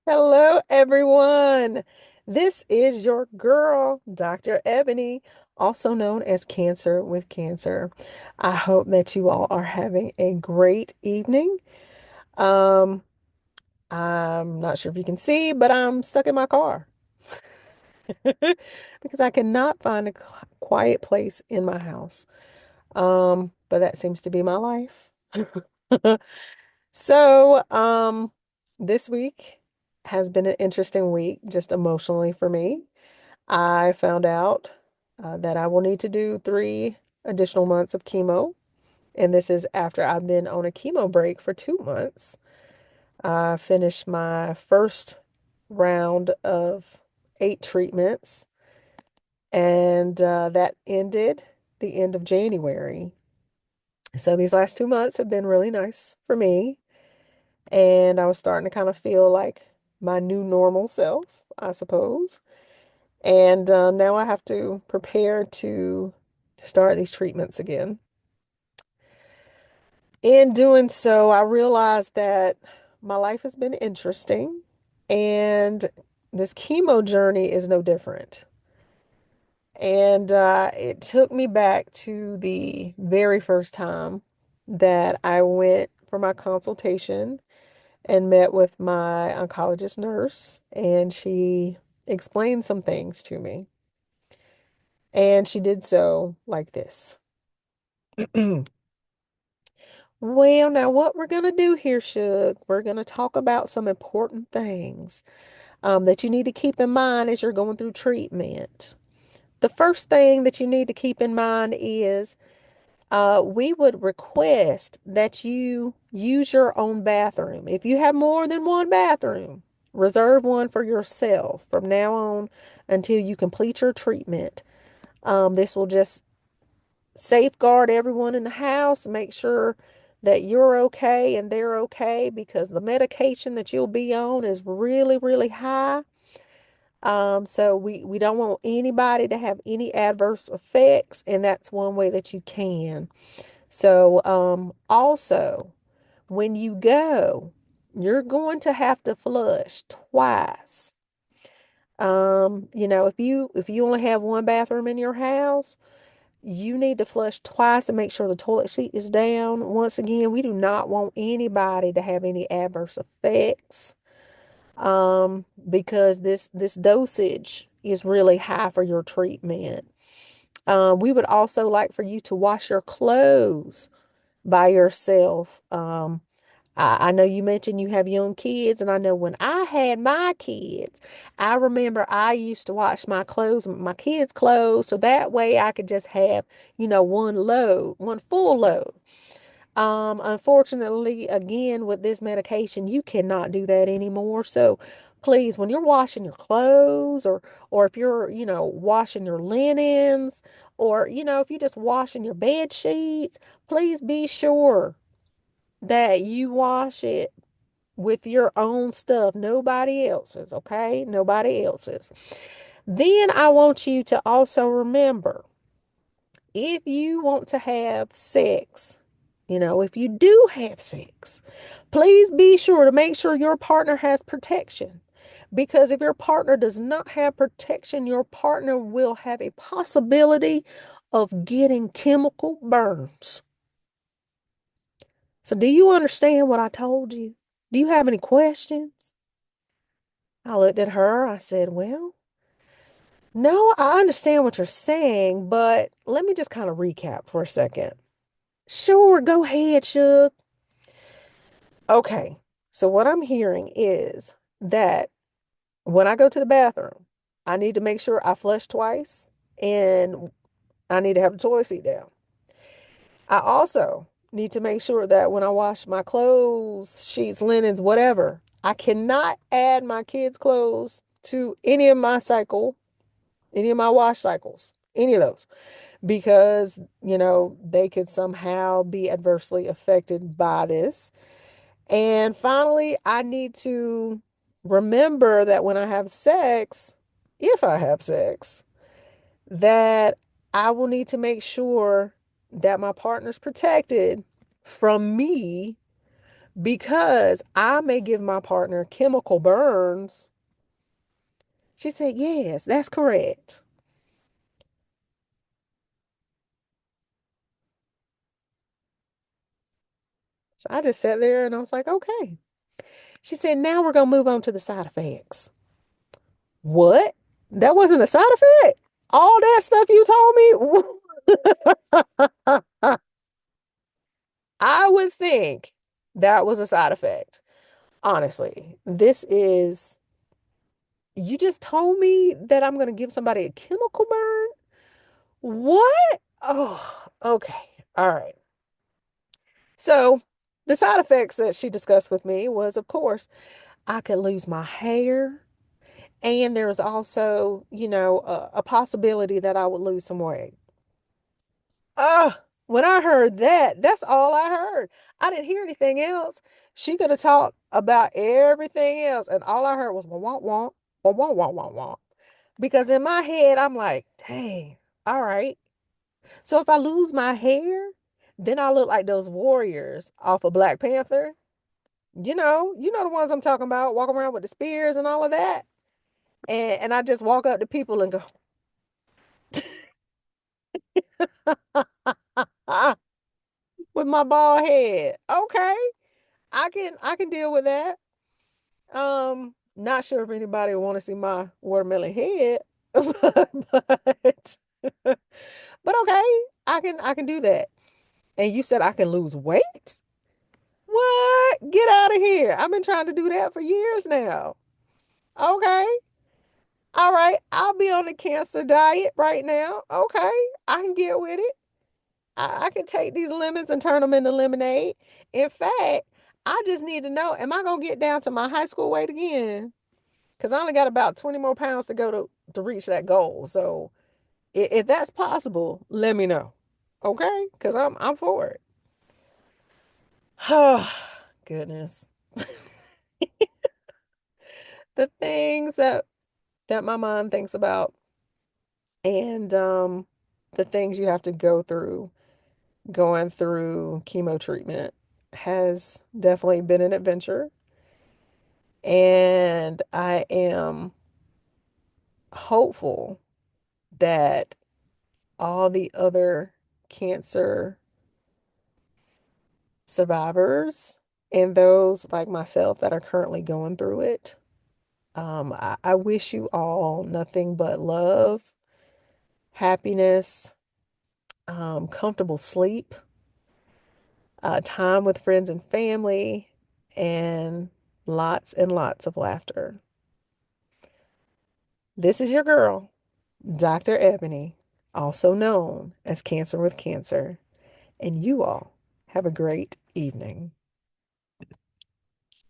Hello, everyone. This is your girl, Dr. Ebony, also known as Cancer with Cancer. I hope that you all are having a great evening. Um, I'm not sure if you can see, but I'm stuck in my car because I cannot find a quiet place in my house. But that seems to be my life. So, this week has been an interesting week, just emotionally for me. I found out that I will need to do 3 additional months of chemo, and this is after I've been on a chemo break for 2 months. I finished my first round of 8 treatments, and that ended the end of January. So these last 2 months have been really nice for me. And I was starting to kind of feel like my new normal self, I suppose. And now I have to prepare to start these treatments again. In doing so, I realized that my life has been interesting, and this chemo journey is no different. And it took me back to the very first time that I went for my consultation and met with my oncologist nurse, and she explained some things to me. And she did so like this. Well, now what we're going to do here, Shug, we're going to talk about some important things that you need to keep in mind as you're going through treatment. The first thing that you need to keep in mind is we would request that you use your own bathroom. If you have more than one bathroom, reserve one for yourself from now on until you complete your treatment. This will just safeguard everyone in the house, make sure that you're okay and they're okay because the medication that you'll be on is really, really high. So we don't want anybody to have any adverse effects, and that's one way that you can. So, also, when you go, you're going to have to flush twice. If you only have one bathroom in your house, you need to flush twice and make sure the toilet seat is down. Once again, we do not want anybody to have any adverse effects, because this dosage is really high for your treatment. We would also like for you to wash your clothes by yourself. I know you mentioned you have young kids, and I know when I had my kids, I remember I used to wash my clothes, my kids' clothes, so that way I could just have, one load, one full load. Unfortunately, again, with this medication, you cannot do that anymore. So please, when you're washing your clothes or if you're, washing your linens or, if you're just washing your bed sheets, please be sure that you wash it with your own stuff, nobody else's, okay? Nobody else's. Then I want you to also remember if you want to have sex, if you do have sex, please be sure to make sure your partner has protection. Because if your partner does not have protection, your partner will have a possibility of getting chemical burns. So, do you understand what I told you? Do you have any questions? I looked at her. I said, well, no, I understand what you're saying, but let me just kind of recap for a second. Sure, go ahead, Shug. Okay, so what I'm hearing is that when I go to the bathroom, I need to make sure I flush twice and I need to have the toilet seat down. I also need to make sure that when I wash my clothes, sheets, linens, whatever, I cannot add my kids' clothes to any of my wash cycles, any of those, because, they could somehow be adversely affected by this. And finally, I need to remember that when I have sex, if I have sex, that I will need to make sure that my partner's protected from me because I may give my partner chemical burns. She said, yes, that's correct. So I just sat there and I was like, okay. She said, now we're going to move on to the side effects. What? That wasn't a side effect? All that stuff you told me? I would think that was a side effect. Honestly, you just told me that I'm going to give somebody a chemical burn? What? Oh, okay. All right. So the side effects that she discussed with me was, of course, I could lose my hair. And there was also, a possibility that I would lose some weight. When I heard that, that's all I heard. I didn't hear anything else. She could have talked about everything else, and all I heard was wah wah wah wah wah wah wah wah. Because in my head, I'm like, dang, all right. So if I lose my hair, then I look like those warriors off of Black Panther. You know the ones I'm talking about, walking around with the spears and all of that. And I just walk up to people and go, with my bald head. Okay, I can deal with that. Not sure if anybody will want to see my watermelon head, but but okay, I can do that. And you said I can lose weight? What? Get out of here. I've been trying to do that for years now. Okay. All right. I'll be on the cancer diet right now. Okay. I can get with it. I can take these lemons and turn them into lemonade. In fact, I just need to know, am I going to get down to my high school weight again? Because I only got about 20 more pounds to go to reach that goal. So if that's possible, let me know. Okay? Because I'm for it. Oh, goodness. The things that my mom thinks about and the things you have to go through going through chemo treatment has definitely been an adventure. And I am hopeful that all the other cancer survivors and those like myself that are currently going through it, I wish you all nothing but love, happiness, comfortable sleep, time with friends and family, and lots of laughter. This is your girl, Dr. Ebony, also known as Cancer with Cancer, and you all have a great evening.